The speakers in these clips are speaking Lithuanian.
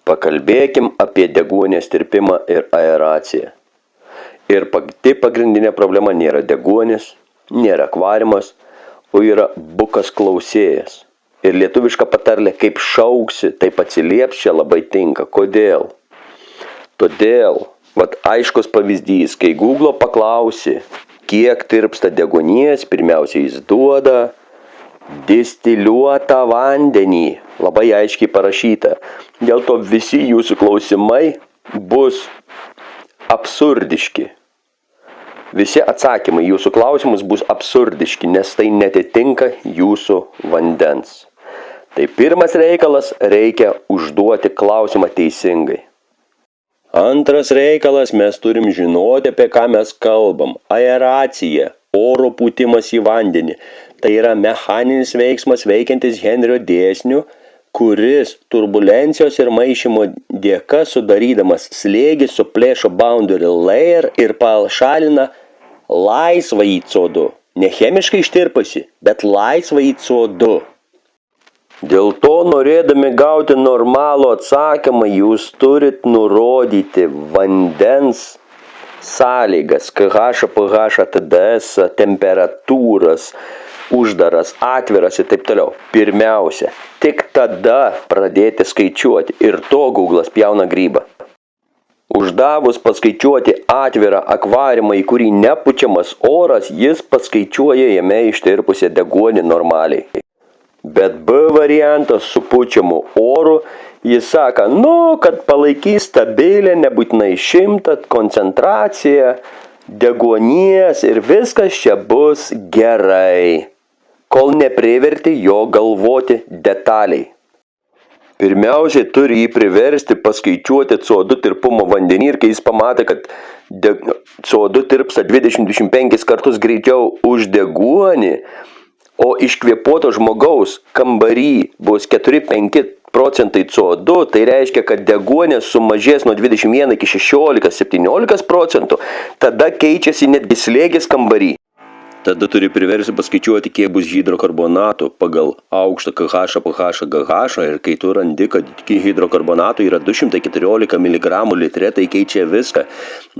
Pakalbėkim apie deguonies tirpimą ir aeraciją. Ir pati pagrindinė problema nėra deguonis, nėra akvariumas, o yra bukas klausėjas. Ir lietuviška patarlė kaip šauksi, taip atsilieps čia labai tinka. Kodėl? Todėl, aiškus pavyzdys, kai Google paklausi, kiek tirpsta deguonies, pirmiausia jis duoda distiliuotą vandenį. Labai aiškiai parašyta. Dėl to visi jūsų klausimai bus absurdiški. Visi atsakymai jūsų klausimus bus absurdiški, nes tai netitinka jūsų vandens. Tai pirmas reikalas, reikia užduoti klausimą teisingai. Antras reikalas, mes turim žinoti, apie ką mes kalbam. Aeracija, oro pūtimas į vandenį. Tai yra mechaninis veiksmas veikiantis Henrio dėsniu, kuris turbulencijos ir maišymo dėka sudarydamas slėgį suplėšo boundary layer ir pašalina laisvąjį CO2. Ne chemiškai ištirpusi, bet laisvąjį CO2. Dėl to, norėdami gauti normalų atsakymą, jūs turit nurodyti vandens sąlygas, KH, PH, TDS, temperatūras, uždaras, atviras ir taip toliau. Pirmiausia, tik tada pradėti skaičiuoti ir to Google'as pjauna grybą. Uždavus paskaičiuoti atvirą akvariumą, į kurį nepučiamas oras, jis paskaičiuoja jame ištirpusią deguonį normaliai. Bet B variantas su pučiamu oru, jis sako, kad palaikys stabilę, nebūtinai 100 koncentraciją deguonies ir viskas čia bus gerai, kol nepriverti jo galvoti detaliai. Pirmiausiai turi jį priversti paskaičiuoti CO2 tirpumo vandenį ir kai jis pamatė, kad CO2 tirpsta 20-25 kartus greičiau už deguonį, o iškvėpuoto žmogaus kambarį bus 4-5% CO2, tai reiškia, kad deguonis sumažės nuo 21 iki 16-17%, tada keičiasi netgi slėgis kambarį. Tada turi priversti paskaičiuoti, kiek bus hidrokarbonatų pagal aukštą KH, PH, GH ir kai tu randi, kad hidrokarbonatų yra 214 mg litre, tai keičia viską.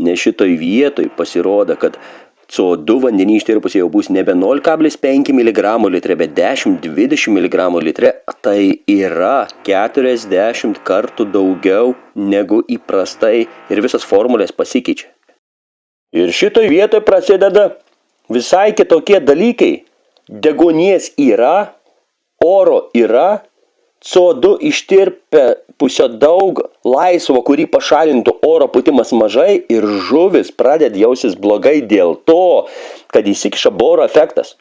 Nes šitoj vietoj pasirodo, kad CO2 vandenį ištirpusiai jau bus nebe 0,5 mg litre, bet 10-20 mg litre, tai yra 40 kartų daugiau negu įprastai ir visas formulės pasikeičia. Ir šitoj vietoj prasideda visai kitokie dalykai. Deguonies yra, oro yra, CO2 ištirpę pusę daug, laisvo, kurį pašalintų oro pūtimas mažai ir žuvis pradeda jausis blogai dėl to, kad įsikiša boro efektas.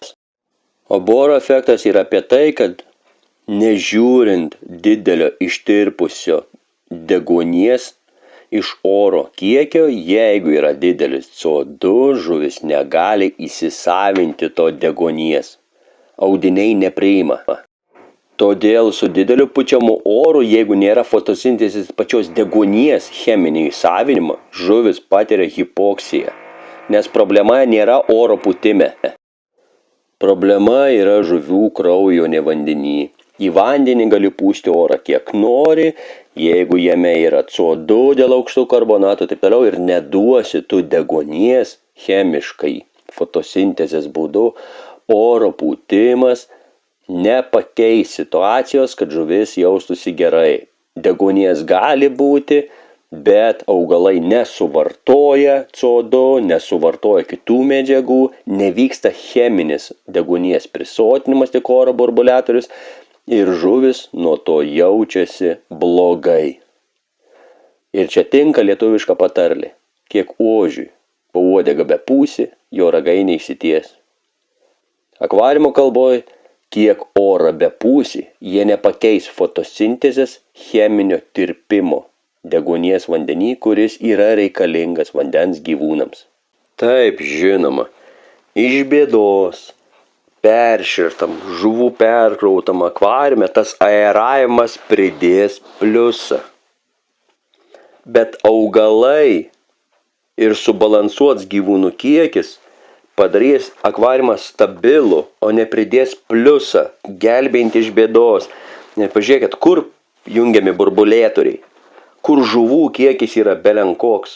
O boro efektas yra apie tai, kad nežiūrint didelio ištirpusio deguonies iš oro kiekio, jeigu yra didelis CO2, žuvis negali įsisavinti to deguonies. Audiniai nepriima. Todėl su dideliu pučiamu oru, jeigu nėra fotosintezės pačios deguonies cheminio įsavinimo, žuvis patiria hipoksiją. Nes problema nėra oro pūtime. Problema yra žuvių kraujo, ne vandenį. Į vandenį gali pūsti orą kiek nori, jeigu jame yra CO2 dėl aukštų karbonatų, taip toliau, ir neduosi tu deguonies chemiškai fotosintezės būdu, oro pūtimas nepakeis situacijos, kad žuvis jaustųsi gerai. Deguonies gali būti, bet augalai nesuvartoja CO2, nesuvartoja kitų medžiagų, nevyksta cheminis deguonies prisotinimas, tik oro burbuliatorius, ir žuvis nuo to jaučiasi blogai. Ir čia tinka lietuviška patarlė. Kiek ožiui po uodegą bepūsi, jo ragai neišsities. Akvariumo kalboj, kiek orą bepūsi, jie nepakeis fotosintezės cheminio tirpimo deguonies vandenį, kuris yra reikalingas vandens gyvūnams. Taip, žinoma, iš bėdos, perširtam, žuvų perkrautam akvariume, tas aeravimas pridės pliusą. Bet augalai ir subalansuots gyvūnų kiekis padarys akvariumą stabilų, o nepridės pliusą, gelbėjant iš bėdos. Pažiūrėkit, kur jungiami burbulėtoriai. kur žuvų kiekis yra belenkoks,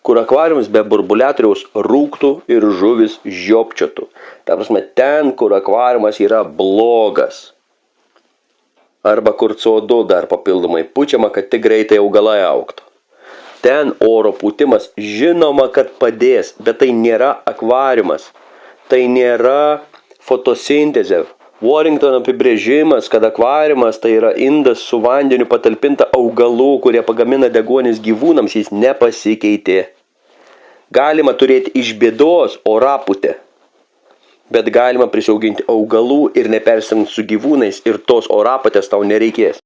kur akvariumas be burbuliatoriaus rūktų ir žuvis žiopčiotų. Ta prasme, ten, kur akvariumas yra blogas. Arba kur CO2 dar papildomai pučiama, kad tik greitai augalai augtų. Ten oro pūtimas žinoma, kad padės, bet tai nėra akvariumas. Tai nėra fotosintezė. Warrington apibrėžimas, kad akvariumas tai yra indas su vandeniu patalpinta augalų, kurie pagamina deguonis gyvūnams, jis nepasikeitė. Galima turėti iš bėdos orapūtę, bet galima prisiauginti augalų ir nepersint su gyvūnais ir tos orapūtės tau nereikės.